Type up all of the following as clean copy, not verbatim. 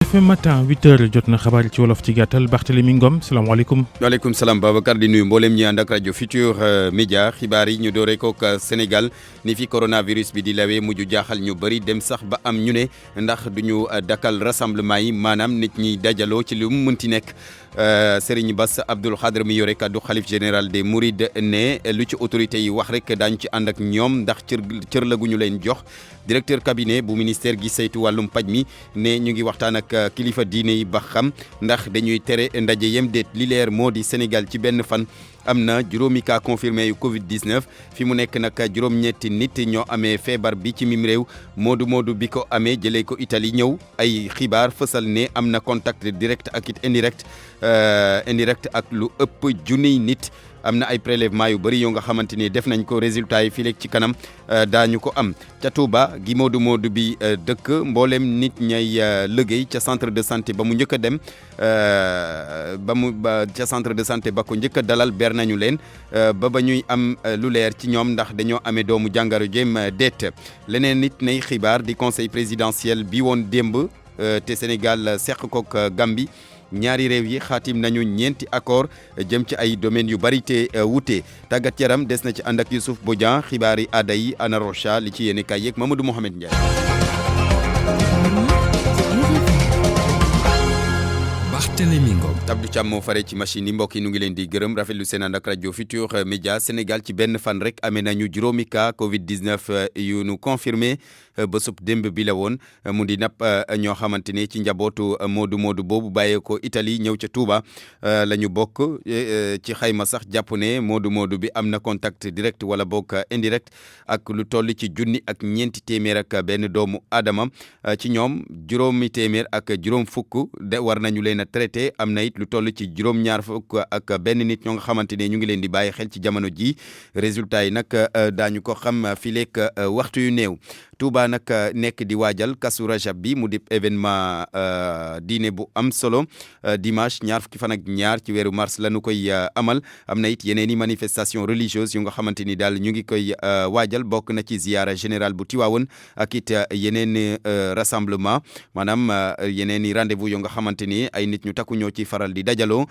RFM matin 8h jot na xabaar yi ci wolof ci gàttal Barthélémy Ngom salaamaaleykum. waaleykum salaam Babacar di nuyu mboolem ñi ànd ak rajo Futur Média xibaar yi ñu dooree kook Sénégal ni fi coronavirus bi di lawee mujj jaaxal ñu bëri dem sax ba am ñu ne ndax duñu dakkal rassemblement yi maanaam nit ñi dajaloo ci lu mu mënti nekk. Serigne Bass Abdoul Khadre mi yore kaddu xalif général des Mourides ne lu ci autorités yi wax rek daañu ci ànd ak ñoom ndax cër la gu ñu leen jox. Directeur cabinet bu ministère gi saytu wàllum paj mi ne ñu ngi waxtaan ak kilifa diine yi ba xam ndax dañuy tere ndaje yem déet li leer moo di Sénégal ci benn fan am na juróomi cas confirmé yu Covid 19 fi mu nekk nag juróom-ñetti nit ñoo amee feebar bi ci mim réew moodu bi ko amee jëlee ko Italie ñëw ay xibaar fësal ne am na contact direct ak it indirect ak lu ëpp junniy nit. am na ay prélèvement yu bëri yoo nga xamante ni def nañ ko résultat yi fii léegi ci kanam daañu ko am ca Touba gi moodu bi dëkk mboolem nit ñay liggéey ca centre de santé ba mu njëkk a dem ca centre de santé ba ko njëkk a dalal ber nañu leen ba ñuy am lu leer ci ñoom ndax dañoo amee doomu jàngaro jéem déet leneen nit nay xibaar di conseil présidentiel bi woon démb te Sénégal seq kook Gambie ñaari réew yi xaatim nañu ñeenti accord jëm ci ay domaines yu bari te wuute tàggat yaram des na ci ànd ak Youssouf Bodian xibaari aada yi Ana Rocha li ci yéene kaay yeeg Mamadou Mohamed Ndiaye. Barthélémy Ngom. Abdou Thiam moo fare ci machine yi mbokk yi nu ngi leen di gërëm rafetlu seen ànd ak rajo Futur Média Sénégal ci benn fan rek amee nañu juróomi cas Covid 19 yu nu confirmé bésub démb bi la woon mu di nag ñoo xamante ne ci njabootu moodu boobu bàyyeekoo Italie ñëw ca Touba la ñu bokk ci xayma sax jàpp ne moodu bi am na contact direct wala bokk indirect ak lu toll ci junni ak ñeenti téeméer ak benn doomu aadama ci ñoom juróomi téeméer ak juróom fukk de war nañu leen a traité am na it lu toll ci juróom-ñaar fukk ak benn nit ñoo nga xamante ne ñu ngi leen di bàyyi xel ci jamono ji résultat yi nag daañu ko xam fileek waxtu yu néew. Touba nag nekk di waajal Kazu Rajab bi mu di événement diine bu am solo dimanche ñaar fukki fan ak ñaar ci weeru mars la ñu koy amal am na it yeneen i manifestation religieuse yu nga xamante ni daal ñu ngi koy waajal bokk na ci ziara général bu Tiwaawoon ak it yeneen rassemblement maanaam yeneen i rendez-vous yu nga xamante ni ay nit ñu takku ñoo ci faral di dajaloo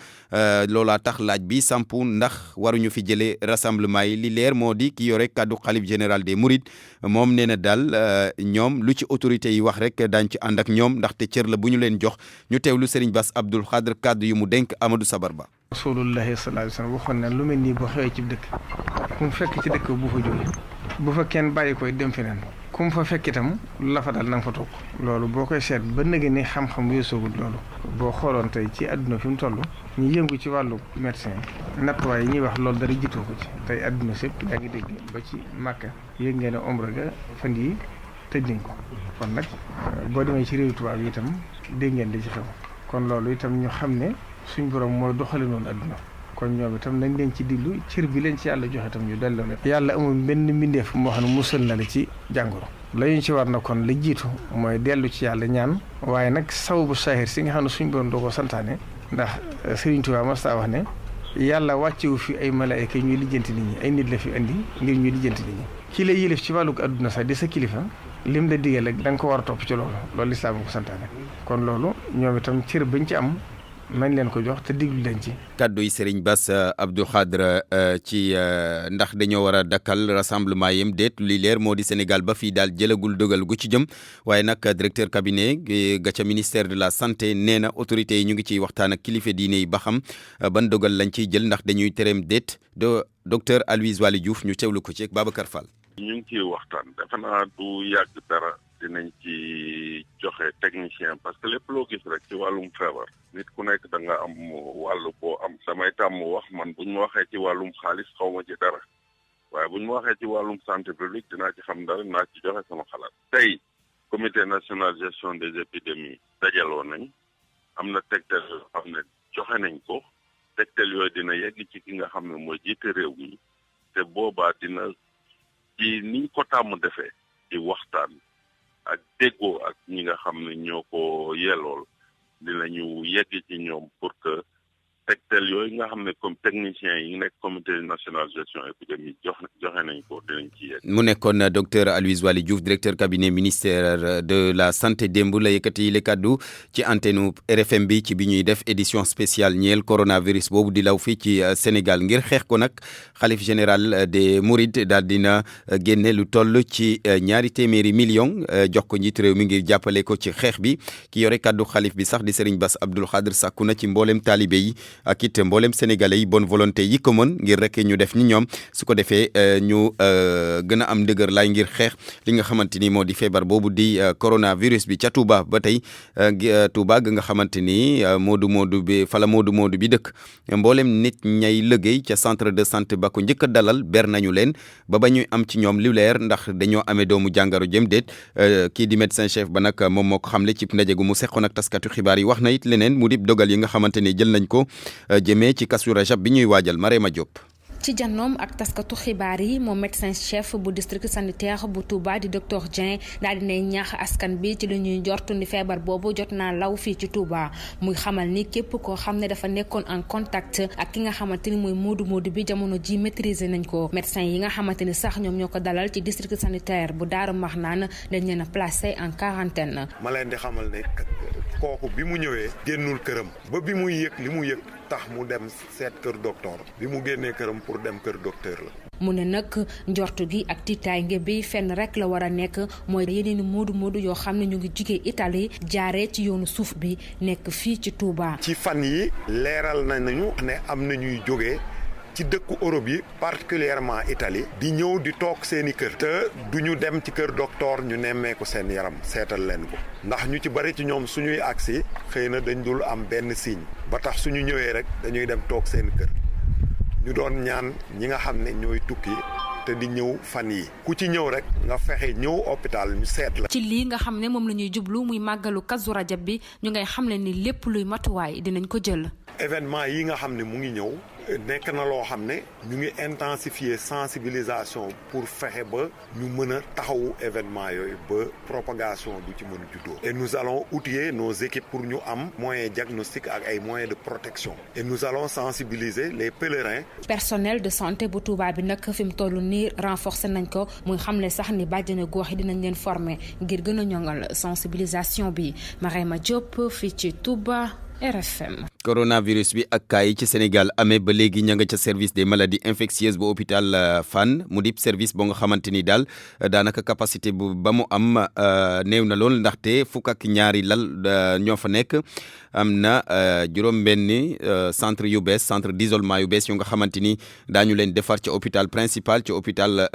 loolaa tax laaj bi sampu ndax waruñu fi jëlee rassemblement yi li leer moo di ki yore kaddu xalif général des Mourides moom nee na daal ñoom lu ci autorités yi wax rek daañ ci ànd ak ñoom ndaxte cër la bu ñu leen jox ñu teewlu Serigne Bass Abdoul Khadre kaddu yu mu dénk Amadou Sabar Ba. Rasulullahi sallallahu alayhi wa sallam waxoon ne lu mel nii boo xewee ci dëkk ku mu fekk ci dëkk bu fa jóge bu fa kenn bàyyi koy dem feneen ku mu fa fekk itam la fa dal na nga fa toog loolu boo koy seet ba nëgë ni xam-xam weesoogul loolu boo xooloon tey ci àdduna fi mu toll ñu yëngu ci wàllu médecin nattuwaay yi ñuy wax loolu dara jitoo ko ci tey àdduna sépp yaa ngi dégg ba ci Màkka yëg ngeen ne omra ga fan yi tëj nañ ko kon nag boo demee ci réew tubaab yi itam dégg ngeen di ci xew kon loolu itam ñu xam ne suñ borom mooy doxale noonu àdduna kon ñoom itam nañ leen ci diglu cër bi leen ci yàlla joxe itam ñu delloo leen yàlla amul benn mbindeef moo xam ne musal na la ci jàngoro la ñu ci war na kon la jiitu mooy dellu ci yàlla ñaan waaye nag sababu saahir si nga xam ne suñ borom doo ko santaane ndax Sëriñ Tuubaa mas taa wax ne yàlla wàccewu fi ay malaayika ñuy lijjanti nit ñi ay nit la fi andi ngir ñuy lijjanti nit ñi ki lay yëlif ci wàllug àdduna sax di sa kilifa lim la digal ak da nga ko war a topp ci loolu lislaam ko santaane kon loolu ñoom itam cër bañ ci am nañ leen ko jox te diglu leen ci. kaddu yi Serigne Bass Abdoul Khadre ci ndax dañoo war a dakkal rassemblement yem déet li leer moo di Sénégal ba fii daal jëlagul dogal gu ci jëm waaye nag directeur cabinet ga ca ministère de la santé nee na autorités yi ñu ngi ciy waxtaan ak kilifa diine yi ba xam ban dogal lañ ciy jël ndax dañuy tereem déet docteur Aloyse Waly Diouf ñu teewlu ko ci ak Babacar Fall. ñu ngi ciy waxtaan defe naa du yàgg dara dinañ ci joxe technicien parce que lépp loo gis rek ci wàllum feebar nit ku nekk da nga am wàllu boo am damay tàmm wax man buñ ma waxee ci wàllum xaalis xaw ma ci dara waaye buñ ma waxee ci wàllum santé publique dinaa ci xam dara dinaa ci joxe sama xalaat. tey comité national gestion des épidémies dajaloo nañ am na tegtal yoo xam ne joxe nañ ko tegtal yooyu dina yegg ci ki nga xam ne mooy jiite réew mi te boobaa dina ci niñ ko tàmm defee ci waxtaan ak déggoo ak ñi nga xam ne ñoo ko yellool dinañu yegg ci ñoom pour que tegtal yooyu nga xam ne comme techniciens yi nekk comité national gestion épidémie joxe nañ ko dinañ ci yegg. mu nekkoon docteur Aloyse Waly Diouf directeur cabinet ministère de la santé démb la yëkkati le kaddu ci antenne RFM bi ci bi ñuy def édition spéciale ñeel coronavirus boobu di law fii ci Sénégal ngir xeex ko nag xalif général des Mourides daal dina génne lu toll ci 200 millions jox ko njiitu réew mi ngir jàppale ko ci xeex bi ki yore kaddu xalif bi sax di Serigne Bass Abdoul Khadr sàkku na ci mboolem taalibe yi ak it mboolem sénégalais yi bonne volonté yi ko mën ngir rek ñu def ni ñoom su ko defee ñu gën a am ndëgër laay ngir xeex li nga xamante ni moo di feebar boobu di coronavirus bi ca Touba ba tey Touba ga nga xamante ni moodu bi fala moodu bi dëkk mboolem nit ñay liggéey ca centre de santé ba ko njëkk a dalal ber nañu leen ba ñuy am ci ñoom lu leer ndax dañoo amee doomu jàngaro jëm déet kii di médecin chef ba nag moom moo ko xamle ci ndaje gu mu seqoon ak taskatu xibaar yi wax na it leneen mu di dogal yi nga xamante ni jël nañ ko jëmee ci Kazu Rajab bi ñuy waajal Marema Diop. ci jannoom ak taskatu xibaar yi moom médecin chef bu district sanitaire bu Touba di docteur Dieng daal dinay ñaax askan bi ci lu ñuy njortu ni feebar boobu jot naa law fii ci Touba muy xamal ni képp koo xam ne dafa nekkoon en contact ak ki nga xamante ni mooy moodu bi jamono ji maîtriser nañ ko médecin yi nga xamante ni sax ñoom ñoo ko dalal ci district sanitaire bu Daaru Marnaan dañ leen a placé en quarantaine. ma leen di xamal ne kooku bi mu ñëwee génnul këram ba bi muy yëg li mu yëg tax mu dem seet kër docteur bi mu génnee këram pour dem kër docteur la. mu ne nag njortu gi ak tiitaange bi fenn rek la war a nekk mooy yeneen moodu yoo xam ne ñu ngi jugee Italie jaaree ci yoonu suuf bi nekk fii ci Touba. ci fan yi leeral nañu ne am na ñuy jógee ci dëkku Europe yi particulièrement Italie di ñëw di toog seeni kër te du ñu dem ci kër docteur ñu nemmeeku seen yaram seetal leen ko ndax ñu ci bari ci ñoom suñuy agsi xëy na dañ dul am benn signe ba tax suñu ñëwee rek dañuy dem toog seen kër ñu doon ñaan ñi nga xam ne ñooy tukki te di ñëw fan yi ku ci ñëw rek nga fexe ñëw hôpital ñu seet la. ci lii nga xam ne moom la ñuy jublu muy màggalu Kazu Rajab bi ñu ngay xam ne ni lépp luy matuwaay dinañ ko jël. événement yi nga xam ne mu ngi ñëw nekk na loo xam ne ñu ngi intensifier sensibilisation pour fexe ba ñu mën a taxawu événement yooyu ba propagation du ci mën a juddoo. Et nous allons outiller nos équipes pour ñu am moyens diagnostiques ak ay moyens de protection. Et nous allons sensibiliser les pèlerins. personnel de santé bu Touba bi nag fi mu toll nii renforcer nañ ko muy xamle sax ni bàjjenu gox yi dinañ leen former ngir gën a ñoŋal sensibilisation bi Marema Diop fii ci Touba RFM. coronavirus bi ak cas yi ci Sénégal amee ba léegi ña nga ca service des maladies infectieuses bu hôpital Fann mu di service boo nga xamante ni daal daanaka capacité bu ba mu am néew na lool ndaxte fukk ak ñaari lal ñoo fa nekk am na juróom-benni centre yu bees centre d'isolement yu bees yu nga xamante ni daañu leen defar ca hôpital principal ca hôpital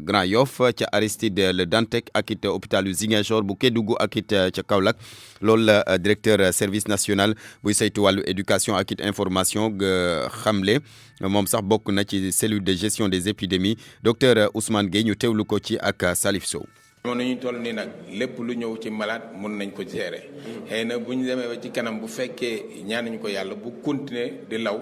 Grand Yoff ca Aristide Le Dantec ak it hôpital yu Ziguinchor bu Kédougou ak it ca Kaolack loolu la directeur service national buy saytu wàllu éducation ak it information xamle moom sax bokk na ci cellule de gestion des épidémies docteur Ousmane Gueye ñu teewlu ko ci ak Salif Sow. jamono ñu toll nii nag lépp lu ñëw ci malade mun nañ ko gérer xëy na bu ñu demee ba ci kanam bu fekkee ñaanuñu ko yàlla bu continuer di law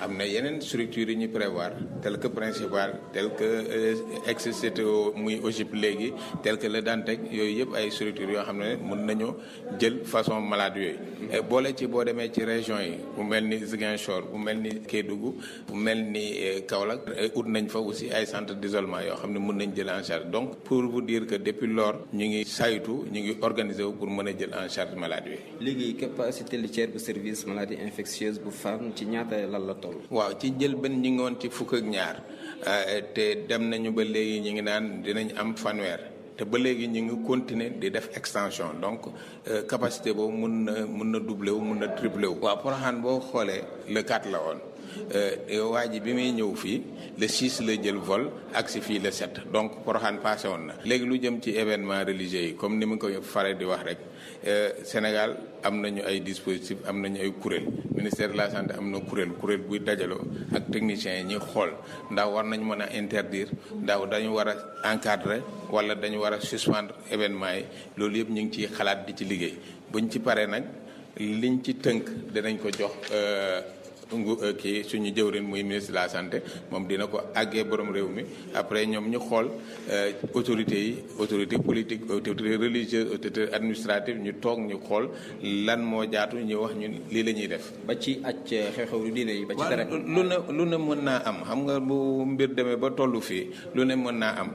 am na yeneen structures yi ñu prévoir tel que principal tel que ex-CTO muy OGIP léegi tel que le Dantec yooyu yëpp ay structures yoo xam ne mun nañoo jël façon malade yooyu boole ci boo demee ci région yi bu mel ni Ziguinchor bu mel ni Kédougou bu mel ni Kaolack ut nañ fa aussi ay centres d'isolement yoo xam ne mun nañ jël en charge donc pour vous dire que depuis lors ñu ngi saytu ñu ngi organiser wu pour mën a jël en charge malade yooyu. léegi capacité litière bu service maladie infectieuse bu Fann ci ñaata lan la toll. waaw ci jël benn ñu ngi woon ci fukk ak ñaar te dem nañu ba léegi ñu ngi naan dinañ am fanweer te ba léegi ñu ngi continuer di def extension donc capacité boobu mun na doubler wu mun na tripler wu. waaw Porokhane boo xoolee le 4 la woon. waa ji bi muy ñëw fii le 6 la jël vol agsi fii le 7 donc Porokhane passé woon na. léegi lu jëm ci événement religieux yi comme ni ma ko faree di wax rek Sénégal am nañu ay dispositifs am nañu ay kuréel ministère de la santé am na kuréel buy dajaloo ak techniciens yi ñuy xool ndax war nañu mën a interdire ndax dañu war a encadrer wala dañu war a suspendre événement yi loolu yëpp ñu ngi ciy xalaat di ci liggéey buñ ci paree nag liñ ci tënk dinañ ko jox kii suñu jëwrin muy ministre de la santé moom dina ko àggee borom réew mi après ñoom ñu xool autorité politique autorité religieuse autorité administrative ñu toog ñu xool lan moo jaatu ñu wax ñun lii la ñuy def. ba ci xew-xew yu diine yi ba ci dara. lu ne mën naa am xam nga bu mbir demee ba tollu fii lu ne mën naa am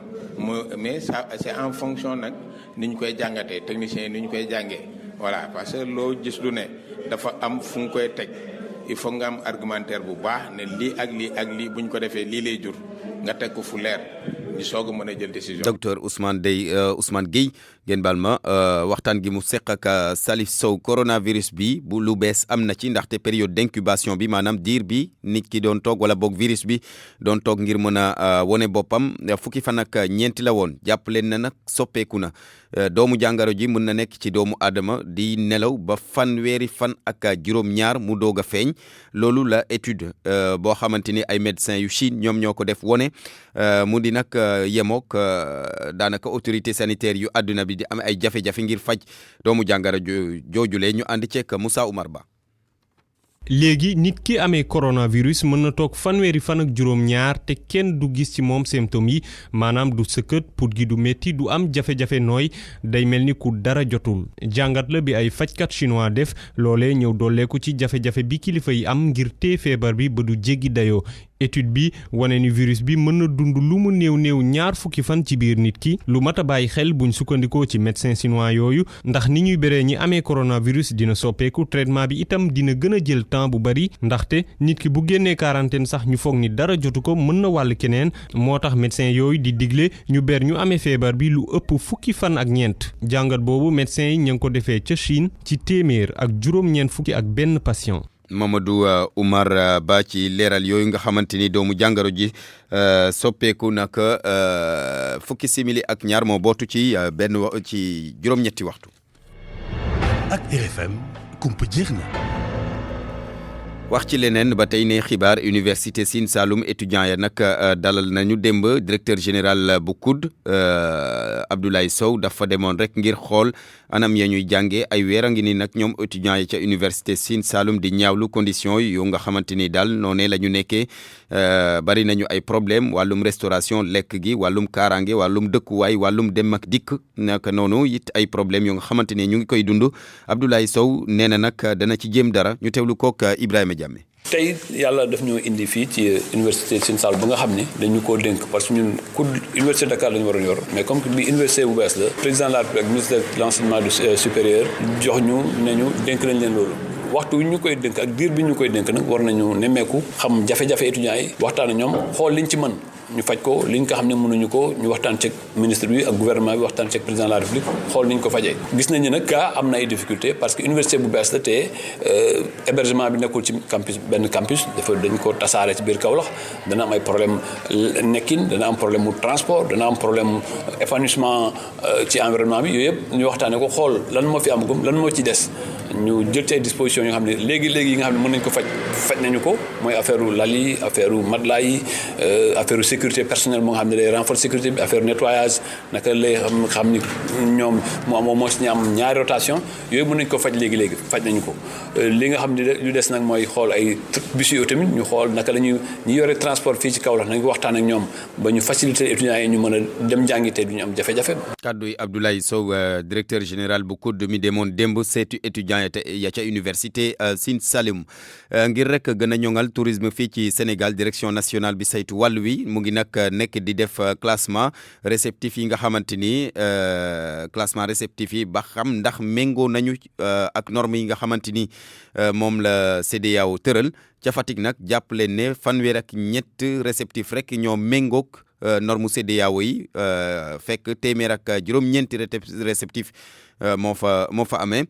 mais ça c'est en fonction nag ni ñu koy jàngatee techniciens yi ni ñu koy jàngee voilà parce que loo gis lu ne dafa am fu nga koy teg. il faut nga am argumentaire bu baax ne lii ak lii bu ñu ko defee lii lay jur nga teg ko fu leer ñu soog a mën a jël décision. docteur Ousmane Gueye ngeen baal ma waxtaan gi mu seq ak Salif Sow coronavirus bi bu lu bees am na ci ndaxte période d'incubation bi maanaam diir bi nit ki doon toog wala boog virus bi doon toog ngir mën a wone boppam fukki fan ak ñeenti la woon jàpp leen na nag soppeeku na doomu jàngoro ji mën na nekk ci doomu aadama di nelaw ba fanweeri fan ak juróom-ñaar mu doog a feeñ loolu la étude boo xamante ni ay médecins yu Chine ñoom ñoo ko def wone mu di nag yemook daanaka autorité sanitaire yu àdduna bi di am ay jafe-jafe ngir faj doomu jàngoro joojule ñu ànd ceeg Moussa Oumar Ba. léegi nit ki amee coronavirus mën na toog fanweeri fan ak juróom-ñaar te kenn du gis ci moom symptômes yi maanaam du sëkkët put gi du métti du am jafe-jafe nooy day mel ni ku dara jotul jàngat la bi ay fajkat chinois def loolee ñëw dolleeku ci jafe-jafe bi kilifa yi am ngir tee feebar bi ba du jéggi dayoo étude bi wane ni virus bi mën na dund lu mu néew ñaar fukki fan ci biir nit ki lu mat a bàyyi xel buñ sukkandikoo ci médecin chinois yooyu ndax ni ñuy béree ñi amee coronavirus dina soppeeku traitement bi itam dina gën a jël temps bu bari ndaxte nit ki bu génnee quarantaine sax ñu foog ni dara jotu ko mën na wàll keneen moo tax médecin yooyu di digle ñu ber ñu amee feebar bi lu ëpp fukki fan ak ñeent jàngat boobu médecin yi ña ngi ko defee ca Chine ci téeméer ak juróom-ñeent fukki ak benn patient. Mamadou Oumar Ba ci leeral yooyu nga xamante ni doomu jàngoro ji soppeeku nag fukki simili ak ñaar moo bootu ci ci juróom-ñetti waxtu. ak RFM kumpa jeex na. wax ci leneen ba tey ne xibaar université Sine Saloum étudiant ya nag dalal nañu démb directeur général bu COUD Abdoulaye Sow dafa demoon rek ngir xool anam ya ñuy jàngee ay weer a ngi ni nag ñoom étudiants yi ca université Sine Saloum di ñaawlu condition yu nga xamante ni daal noonee la ñu nekkee bari nañu ay problème wàllum restauration lekk gi wàllum kaaraange wàllum dëkkuwaay wàllum dem ak dikk naka noonu it ay problème yu nga xamante ni ñu ngi koy dund Abdoulaye Sow nee na nag dana ci jéem dara ñu teewlu kook Ibrahima Diame. tey yàlla daf ñoo indi fii ci université Sine Saloum ba nga xam ne dañu koo dénk parce que ñun COUD université Dakar la ñu waroon yor mais comme bi université bu bees la président de la République ak ministre de l'enseignement supérieur jox ñu ne ñu dénk nañ leen loolu waxtu ñu koy dénk ak diir bi ñu koy dénk nag war nañu nemmeeku xam jafe-jafe étudiants yi waxtaan ak ñoom xool liñ ci mën ñu faj ko liñ ko xam ne mënuñu ko ñu waxtaan ceeg ministre bi ak gouvernement bi waxtaan ceeg président de la République xool niñ ko fajee gis nañu nag gaa am na ay difficulté parce que université bu bees la te hébergement bi nekkul ci benn campus dañ ko tasaare ci biir Kaolack dana am ay problème nekkin dana am problème mu transport dana am problème épanouissement ci environnement bi yooyu yëpp ñu waxtaanee ko xool lan moo fi am gum lan moo ci des ñu jël ci ay dispositions yoo xam ne léegi yi nga xam ne mën nañu ko faj nañu ko mooy affaire lal yi affaire matelas yi affaire sécurité personnelle moo nga xam ne day renforcer sécurité bi affaire nettoyage naka lay xam ni ñoom moo si ñu am ñaari rotation yooyu mën nañu ko faj léegi faj nañu ko li nga xam ne lu des nag mooy xool ay bus yi tamit ñu xool naka la ñi yore transport fii ci Kaolack nañu waxtaan ak ñoom ba ñu faciliter étudiants yi ñu mën a dem jàngi te du ñu am jafe-jafe. kaddu yi Abdoulaye Sow directeur général bu COUD mi demoon démb seetu étudiants ya ca université Sine Saloum ngir rek gën a ñoŋal tourisme fii ci Sénégal direction nationale bi saytu wàll wi mu ngi nag nekk di def classement réceptif yi nga xamante ni classement réceptif yi ba xam ndax méngoo nañu ak normes yi nga xamante ni moom la CEDEAO tëral ca Fatick nag jàpp leen ne fanweer ak ñett réceptif rek ñoo méngoog norme CEDEAO yi fekk téeméer ak juróom-ñeenti réceptif moo fa amee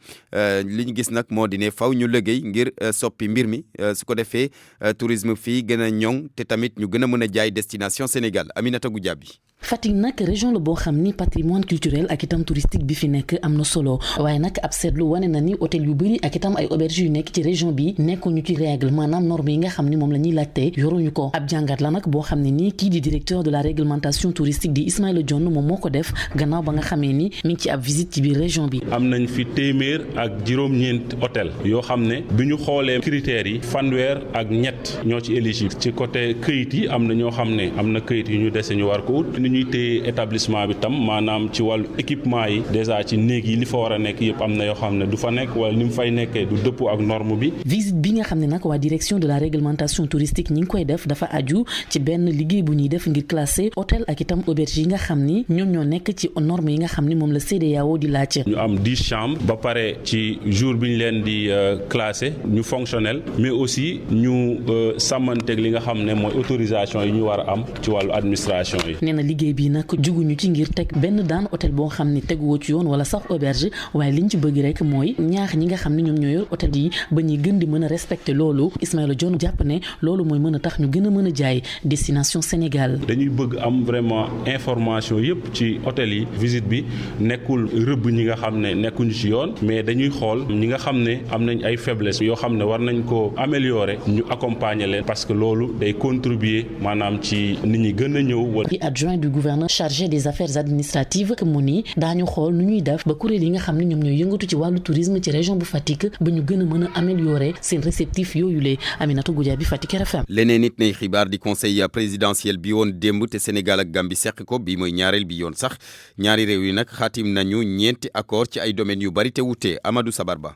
li ñu gis nag moo di ne faw ñu liggéey ngir soppi mbir mi su ko defee tourisme fii gën a ñoŋ te tamit ñu gën a mën a jaay destination Sénégal Aminata Goudiaby. Fatick nag région la boo xam ni patrimoine culturel ak itam touristique bi fi nekk am na solo waaye nag ab seetlu wane na ni hôtel yu bëri ak itam ay auberge yu nekk ci région bi nekkuñu ci règle maanaam norme yi nga xam ni moom la ñuy laajte yoruñu ko ab jàngat la nag boo xam ne nii kii di directeur de la réglementation touristique di Ismaïla Dione moom moo ko def gannaaw ba nga xamee ni mi ngi ci ab visite ci biir région région bi. am nañ fi téeméer ak juróom-ñeent hôtel yoo xam ne bi ñu xoolee critères yi fanweer ak ñett ñoo ci éligible ci côté këyit yi am na ñoo xam ne am na këyit yu ñu dese ñu war ko ut ni ñuy téye établissement bi tam maanaam ci wàllu équipement yi déjà ci néeg yi li fa war a nekk yëpp am na yoo xam ne du fa nekk wala ni mu fay nekkee du dëppoo ak norme bi. visite bi nga xam ne nag waa direction de la réglementation touristique ñi ngi koy def dafa aju ci benn liggéey bu ñuy def ngir classé hôtel ak itam auberge yi nga xam ni ñoom ñoo nekk ci norme yi nga xam ni moom la CEDEAO di laaj. ñu am 10 chambres ba pare ci jour bi ñu leen di classé ñu fonctionnel mais aussi ñu sàmmanteeg li nga xam ne mooy autorisation yi ñu war a am ci wàllu administration yi. nee na liggéey bi nag juguñu ci ngir teg benn daan hôtel boo xam ni teguwoo ci yoon wala sax auberge waaye liñ ci bëgg rek mooy ñaax ñi nga xam ne ñoom ñoo yor hôtel yi ba ñuy gën di mën a respecter loolu Ismaïla Dione jàpp ne loolu mooy mën a tax ñu gën a mën a jaay destination Sénégal. dañuy bëgg am vraiment information yëpp ci hôtel yi visite bi nekkul rëbb ñi nga xam ne nekkuñu ci yoon mais dañuy xool ñi nga xam ne am nañ ay faiblesse yoo xam ne war nañ ko améliorer ñu accompagner leen parce que loolu day contribuer maanaam ci nit ñi gën a ñëw. di adjoint du gouverneur chargé des affaires administratives mu ni daañu xool nu ñuy def ba kuréel yi nga xam ne ñoom ñooy yëngatu ci wàllu tourisme ci région bu Fatick ba ñu gën a mën a améliorer seen réceptif yooyu lee Aminata Goudiaby Fatick RFM. leneen nit nay xibaar di conseil présidentiel bi woon démb te Sénégal ak Gambie seq ko bi mooy ñaareel bi yoon sax ñaari réew yi nag xaatim nañu ñeenti accord ci ay domaines yu bari te wute Amadou Sabarba.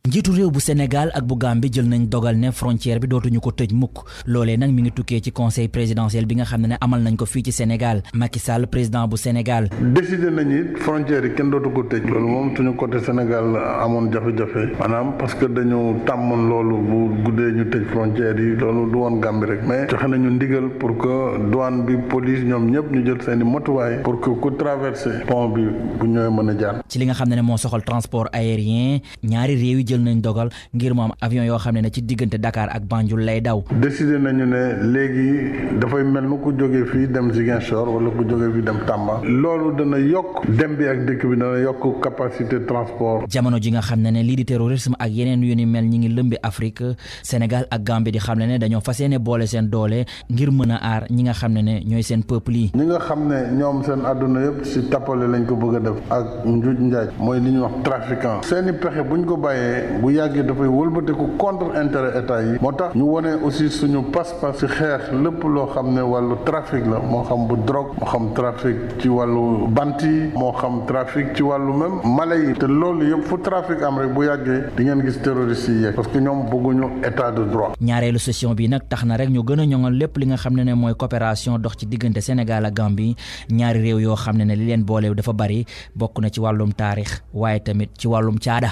njiitu réew bu Sénégal ak bu Gambie jël nañ dogal ne frontière bi dootuñu ko tëj mukk loolee nag mi ngi tukkee ci conseil présidentiel bi nga xam ne amal nañ ko fii ci Sénégal Macky Sall président bu Sénégal. décidé nañu it frontière yi kenn dootu ko tëj. loolu moom suñu côté Sénégal amoon jafe-jafe maanaam parce que dañu tàmmoon loolu bu guddee ñu tëj frontière yi loolu du woon Gambie rek mais joxe nañu ndigal pour que douane bi police ñoom ñëpp ñu jël seeni motuwaay pour que ku traversé pont bi bu ñëwee mën a jaar. ci li nga xam ne moo soxal transport aérien ñaari réew yi jël nañ dogal ngir mu am avion yoo xam ne ci diggante Dakar ak Banjul lay daw. décidé nañu ne léegi dafay mel ni ku jógee fii dem Ziguinchor wala ku jógee fii dem Tamba. loolu dana yokk dem bi ak dëkk bi dana yokk capacité transport. jamono ji nga xam ne lii di terrorisme ak yeneen yu ni mel ñi ngi lëmbi Afrique Sénégal ak Gambie di xam ne dañoo fas yéene boole seen doole ngir mën a aar ñi nga xam ne ñooy seen peuple yi. ñi nga xam ne ñoom seen àdduna yëpp ci tappale lañ ko bëgg a def ak njuuj njaaj mooy li ñuy wax trafiquant seeni pexe buñ ko bàyyee bu yàggee dafay wëlbateeku contre intérêt état yi moo tax ñu wone aussi suñu pas-pas ci xeex lépp loo xam ne wàllu trafic la moo xam bu drogue moo xam trafic ci wàllu bant yi moo xam trafic ci wàllu même mala yi te loolu yëpp fu trafic am rek bu yàggee di ngeen gis terroristes yi yeeg parce que ñoom bëgguñu état de droit. ñaareelu session bi nag tax na rek ñu gën a ñoŋal lépp li nga xam ne mooy coopération dox ci diggante Sénégal ak Gambie ñaari réew yoo xam ne li leen boole dafa bari bokk na ci wàllum taarix waaye tamit ci wàllum caada.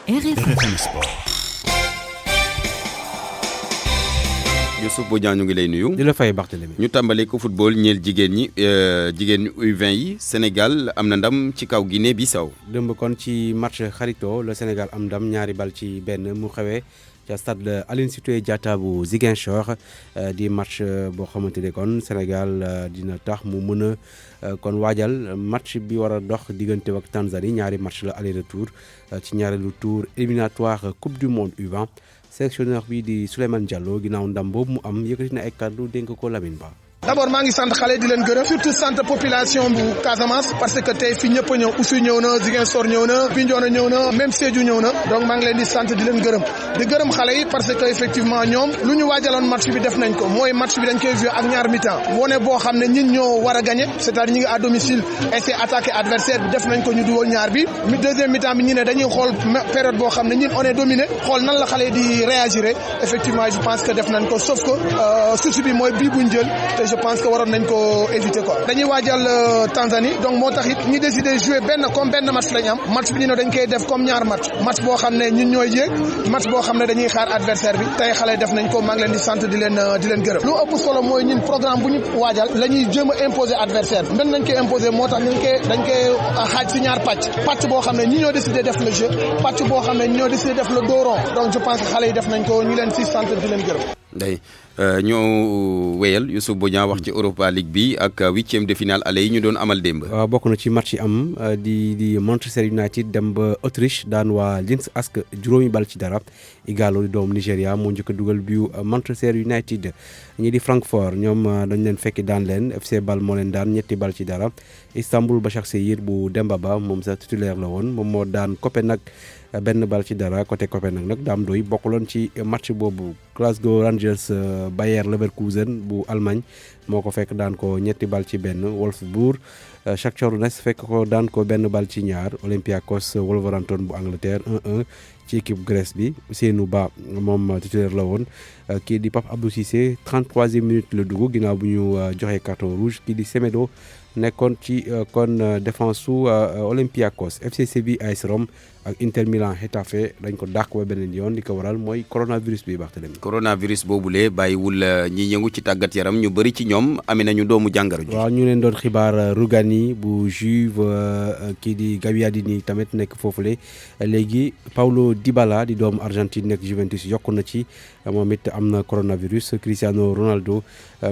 RFM Sport. Youssouf Bodian ñu ngi lay nuyu. di la fay Barthélémy. ñu tàmbalee ko football ñeel jigéen ñi U20 yi Sénégal am na ndam ci kaw Guinée Bissau. dëmb kon ci match xarito le Sénégal am ndam ñaari bal ci benn mu xewee ca stade Aline Sitoé Diatta bu Ziguinchor di match boo xamante ne kon Sénégal dina tax mu mën a kon waajal match bi war a dox diggante ak Tanzanie ñaari match la aller retour ci ñaareelu tour éliminatoire Coupe du Monde U20 sélectionneur bi di Souleymane Diallo ginnaaw ndam boobu mu am yëkkati na ay kàddu dénk ko Lamine Ba. d'abord maa ngi sant xale di leen gërëm surtout sant population bu Casamance parce que tey fi ñëpp a ñëw Oussou ñëw na Ziguinchor ñëw na Bignona ñëw na même Sédhiou ñëw na donc maa ngi leen di sant di leen gërëm di gërëm xale yi parce que effectivement ñoom lu ñu waajaloon match bi def nañ ko mooy match bi dañ koy jouer ak ñaar mi-temps wone boo xam ne ñin ñoo war a gagner c'est-à-dire ñi ngi à domicile essayer attaquer adversaire bi def nañ ko ñu dugal ñaar bi mi deuxième mi-temps bi ñu ne dañuy xool période boo xam ne ñin on est dominé xool nan la xale yi di réagir effectivement je pense que def nañ ko sauf que souci bi mooy bii buñ jël te je pense que waroon nañ ko éviter quoi dañuy waajal Tanzanie donc moo tax it ñi décidé jouer benn match lañ am match bi ñu ne dañ koy def comme ñaar match boo xam ne ñun ñooy yéeg match boo xam ne dañuy xaar adversaire bi tey xale def nañ ko maa ngi leen di sant di leen gërëm lu ëpp solo mooy ñun programme bu ñu waajal la ñuy jéem a imposer adversaire bi nañ koy imposer moo tax dañ koy xaaj ci ñaar pàcc boo xam ne ñi ñoo décidé def le jeu pàcc boo xam ne ñi ñoo décidé def le dos rond donc je pense que xale yi def nañ ko ñu leen ci sant di leen gërëm. day ñoo wéyal Youssouf Bodian wax ci Europa League bi ak 8e de finale aller yi ñu doon amal démb. waaw bokk na ci match yi am di Manchester United dem ba Autriche daan waa Linz Ask 0-0 Igalo di doomu Nigéria moo njëkk a dugal bu Manchester United. ñi di Francfort ñoom dañ leen fekki daan leen FC Bâle moo leen daan 3-0 Istanbul Başakşehir bu Demba Ba moom sa titulaire la woon moom moo daan Copenhague 1-0 côté Copenhague nag daam doy bokkuloon ci match boobu. Glasgow Rangers Bayer Leverkusen bu Allemagne moo ko fekk daan ko 3-1 Wolfsburg Shakhtar Donetsk fekk ko daan ko 1-2 Olympiakos Wolverhampton bu Angleterre 1-1 ci équipe Grèce bi Ousseynou Ba moom titulaire la woon kii di Pape Abdou Cissé 33e minute la dugg ginnaaw bu ñu joxee carton rouge kii di Semedo nekkoon ci kon défense su Olympiakos FC Séville AS Rome ak Inter Milan Getafe dañ ko dàq ba beneen yoon li ko waral mooy coronavirus bi Barthélémy. coronavirus boobule bàyyiwul ñi yëngu ci tàggat yaram ñu bëri ci ñoom amee nañu doomu jàngoro ji. waaw ñu leen doon xibaar Rugani bu Juve kii di Gagliardini tamit nekk foofule léegi Paulo Dybala di doomu Argentine nekk Juventus yokku na ci moom it am na coronavirus Cristiano Ronaldo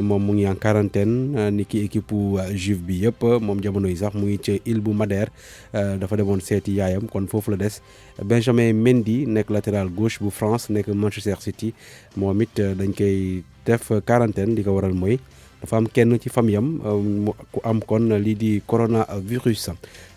moom mu ngi en quarantaine ni ki équipe Juve bi yëpp moom jamono yi sax mu ngi ca île bu Madère dafa demoon seeti yaayam kon foofu la des Benjamin Mendy nekk latéral gauche bu France nekk Manchester City moom it dañ koy def quarantaine li ko waral mooy dafa am kenn ci famiyam ku am kon lii di coronavirus.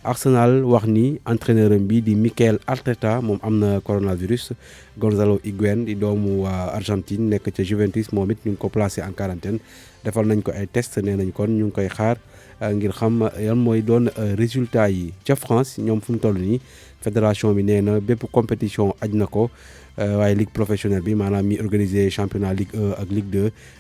Arsenal wax ni entraîneur bi di Mikel Arteta moom am na coronavirus Gonzalo Higuaín di doomu Argentine nekk ca Juventus moom it ñu ngi ko placé en quarantaine defal nañ ko ay test nee nañ kon ñu ngi koy xaar ngir xam yan mooy doon résultat yi. ca France ñoom fu mu toll nii fédération bi nee na bépp compétition aj na ko waaye ligue professionnelle bi maanaam mi organiser championnat Ligue 1 ak Ligue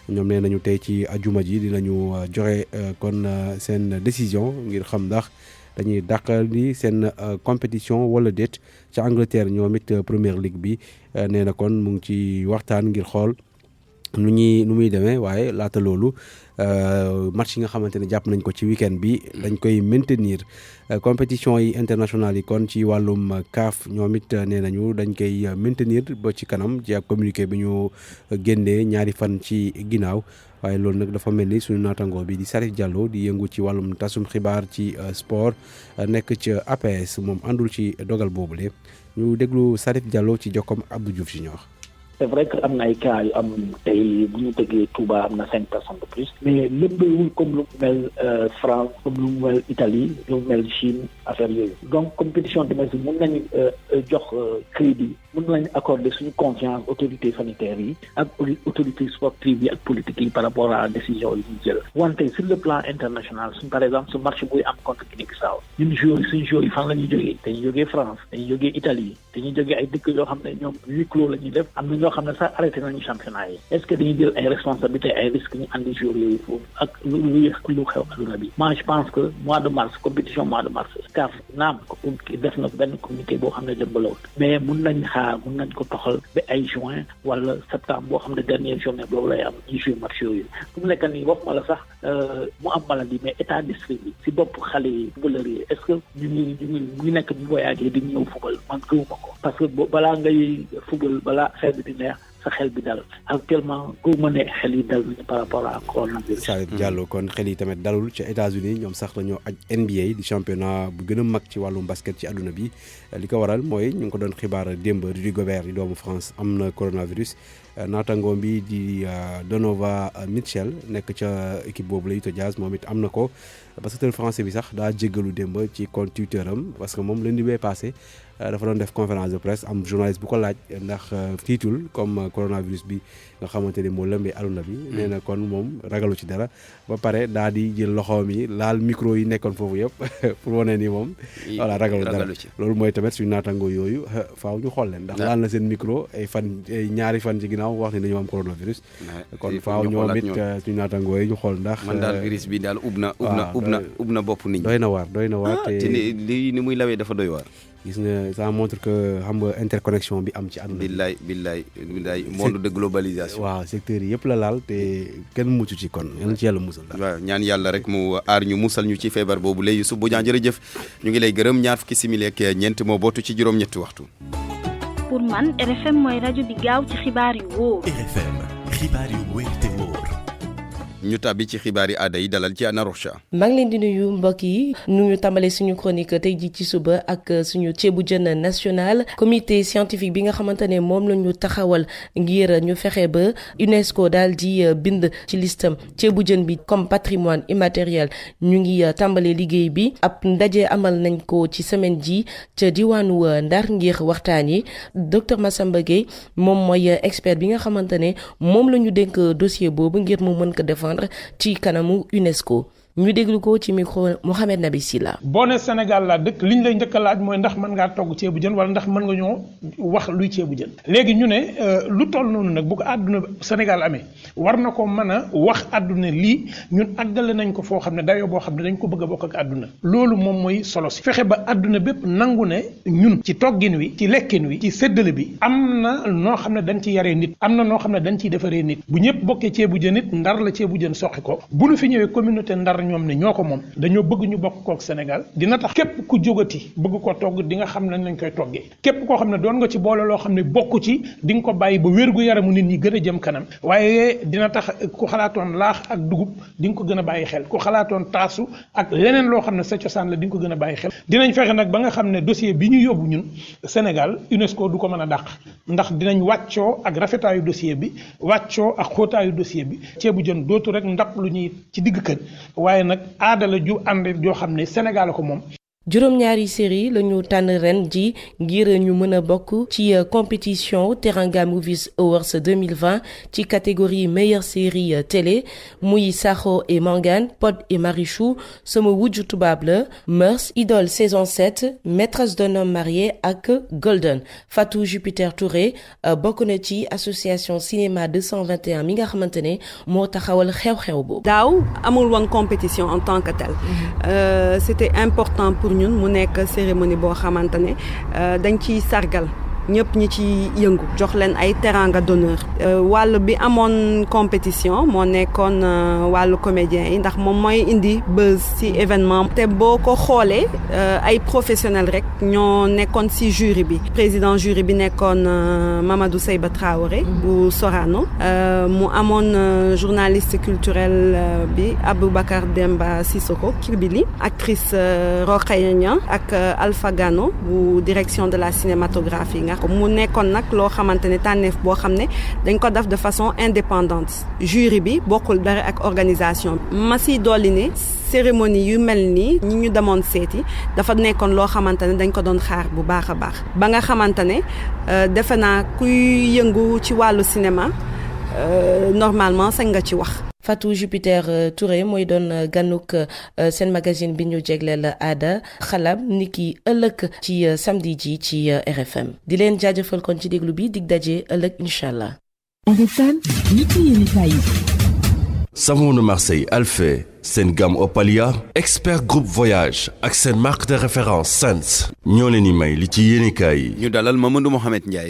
2 ñoom nee nañu tey ci ajuma ji dinañu joxe kon seen décision ngir xam ndax dañuy dàqal ni seen compétition wala déet ca Angleterre ñoom it première ligue bi nee na kon mu ngi ci waxtaan ngir xool nu muy demee waaye laata loolu match yi nga xamante ne jàpp nañ ko ci week-end bi dañ koy maintenir compétition yi internationale yi kon ci wàllum CAF ñoom it nee nañu dañ koy maintenir ba ci kanam ci ak communiqué bi ñu génnee ñaari fan ci ginnaaw waaye loolu nag dafa mel ni suñu naatangoo bi di Salif Diallo di yëngu ci wàllum tasum xibaar ci sport nekk ci APS moom àndul ci dogal boobule ñu déglu Salif Diallo ci jokkoom Abdou Diouf Junior. c'est vrai que am na ay cas yu am tey bu ñu tëggee Touba am na 5 personnes de plus mais lëmbewul comme lu mu mel France comme lu mu mel Italie lu mu mel Chine affaire yooyu donc compétition domestique mun nañu jox crédit mun nañu accorder suñu confiance autorités sanitaires yi ak autorités sportives yi ak politiques yi par rapport à décision yi ñu jël wante sur le plan international suñ par exemple su match buy am contre Guinée-Bissau ñun suñu joueurs yi fan la ñuy jógee dañuy jógee France dañuy jógee Italie dañuy jógee ay dëkk yoo xam ne ñoom huis clos la ñuy def am na ñoo xam ne sax arrêté nañu championnat yi est-ce que dañuy jël ay responsabilités ay risques ñu andi joueurs yooyu foofu ak lu xew adduna bi moi je pense que mois de mars compétition mois de mars CAF naam def na benn communiqué boo xam ne jëmbalawut mais mun nañ ko toxal ba ay juin wala septembre boo xam ne dernière journée boobu lay am ñu jouer match yooyu fu mu nekk nii waxuma la sax mu am maladie mais état d'esprit bi si bopp xale yi footballeur yi est-ce que ñu ngi nekk bu voyagé di ñëw football man gëwuma ko parce que balaa ngay football balaa xel bi di neex sa xel bi dal actuellement ko mën a xel yi dal par rapport à coronavirus. Salif Diallo kon xel yi tamit dalul ca États-Unis ñoom sax dañoo aj NBA di championnat bu gën a mag ci wàllum basket ci àdduna bi li ko waral mooy ñu ngi ko doon xibaar démb Rudy Gobert di doomu France am na coronavirus naataangoom bi di Donovan Mitchell nekk ca équipe boobu la Utah Jazz moom it am na ko basketeur français bi sax daa jéggalu démb ci compte Twitter am parce que moom lundi bee passé dafa doon def conférence de presse am journaliste bu ko laaj ndax tiitul comme coronavirus bi nga xamante ni moo lëmbee aduna bi nee na kon moom ragalu ci dara ba pare daa di jël loxoom yi laal micro yi nekkoon foofu yëpp pour wane ni moom voilà ragalu dara loolu mooy tamit suñu naatangoo yooyu faaw ñu xool leen ndax laal na seen micro ay ñaari fan ci ginnaaw wax ni dañoo am coronavirus kon faaw ñoom it suñu naatangoo yi ñu xool ndax man daal virus bi daal ub na bopp nit ñi doy na waar te li ni muy lawee dafa doy waar gis nga ça montre que xam nga interconnexion bi am ci àdduna billaay monde de globalisation waaw secteur yi yëpp la laal te kenn mucc ci kon yal na ci yàlla musal waaw ñaan yàlla rek mu aar ñu musal ñu ci feebar boobu lay Youssouf Bodian jërëjëf ñu ngi lay gërëm ñaar fukki simili ak ñeent moo bootu ci juróom-ñetti waxtu pour man RFM mooy rajo bi gaaw ci xibaar yu wóor RFM xibaar yu wér te wóor. ñu tàbbi ci xibaar yi aada yi dalal ci Anna Rocha. maa ngi leen di nuyu mbokk yi ñu tàmbale suñu chronique tey ji ci suba ak suñu ceebu jën national comité scientifique bi nga xamante ne moom la ñu taxawal ngir ñu fexe ba UNESCO daal di bind ci listam ceebu jën bi comme patrimoine immatériel ñu ngi tàmbale liggéey bi ab ndaje amal nañ ko ci semaine ji ca diwaanu Ndar ngir waxtaan yi docteur Massamba Gueye moom mooy expert bi nga xamante ne moom la ñu dénk dossier boobu ngir mu mën ko défendre ci kanamu UNESCO ñu déglu ko ci micro Mohamed Nabi Silla. boo ne Sénégal laa dëkk liñ lay njëkk a laaj mooy ndax mën ngaa togg ceebu jën wala ndax mën nga ñoo wax luy ceebu jën léegi ñu ne lu toll noonu nag bu ko àdduna Sénégal amee war na ko mën a wax àdduna lii ñun àggale nañ ko foo xam ne dayoo boo xam ne dañ ko bëgg a bokk ak àdduna loolu moom mooy solo si fexe ba àdduna bépp nangu ne ñun ci toggin wi ci lekkin wi ci séddale bi am na noo xam ne dañ ci yaree nit am na noo xam ne dañ ciy defaree nit bu ñëpp bokkee ceebu jën it Ndar la ceebu jën soxi ko bu nu fi ñëwee communauté Ndar ñoom ne ñoo ko moom dañoo bëgg ñu bokk kook Sénégal dina tax képp ku jógati bëgg ko togg di nga xam nañ lañ koy toggee képp koo xam ne doon nga ci boole loo xam ne bokku ci di nga ko bàyyi ba wérgu yaramu nit ñi gën a jëm kanam waaye dina tax ku xalaatoon laax ak dugub di nga ko gën a bàyyi xel ku xalaatoon taasu ak leneen loo xam ne sa cosaan la di nga ko gën a bàyyi xel dinañ fexe nag ba nga xam ne dossier bi ñu yóbbu ñun Sénégal UNESCO du ko mën a dàq ndax dinañ wàccoo ak rafetaayu dossier bi wàccoo ak xóotaayu dossier bi ceebu jën dootu rek ndap lu ñuy ci digg kër waaye nag aada la ju ànd joo xam ne Sénégal ko moom. juróom-ñaari série la ñu tànn ren ji ngir ñu mën a bokk ci compétition Teranga Movies Awards 2020 ci catégorie meilleure série télé muy Sakho et Mangane Pod et Marichou Sama wujju tubaab la Mœurs Idole saison 7 Maîtresse d'un homme marié ak Golden Fatou Jupiter Touré bokk na ci association cinéma 221 mi nga xamante ne moo taxawal xew-xew boobu. daaw amul woon compétition en tant que telle c'était important pour ñun mu nekk cérémonie boo xamante ne dañ ciy sargal ñëpp ñi ci yëngu jox leen ay teranga d'honneur wàll bi amoon compétition moo nekkoon wàllu comédien yi ndax moom mooy indi buzz ci événement te boo ko xoolee ay professionnel rek ñoo nekkoon ci jury bi président jury bi nekkoon Mamadou Seyba Traoré bu Sorano mu amoon journaliste culturel bi Aboubacar Demba Sissoko Kirbili actrice Rokhaya Niang ak Alpha Gano bu direction de la cinématographie mu nekkoon nag loo xamante ne tànneef boo xam ne dañ ko def de façon indépendante jury bi bokkul dara ak organisation ma si dolli ne cérémonie yu mel nii ñi ñu demoon seeti dafa nekkoon loo xamante ne dañ ko doon xaar bu baax a baax ba nga xamante ne defe naa kuy yëngu ci wàllu cinéma normalement sañ nga ci wax. Fatou Jupiter Touré mooy doon ganuk seen magazine bi ñu jegleel aada xalam niki ëllëg ci samedi ji ci RFM di leen jaajëfal kon ci déglu bi dig daje ëllëg incha allah. RFM niki yéen kaay. Savon de Marseille Alphé seen gamme Opalia expert groupe voyage ak seen marque de référence Sens ñoo leen di may li ci yéenekaay yi. ñu dalal Mamadou Mohamed Ndiaye.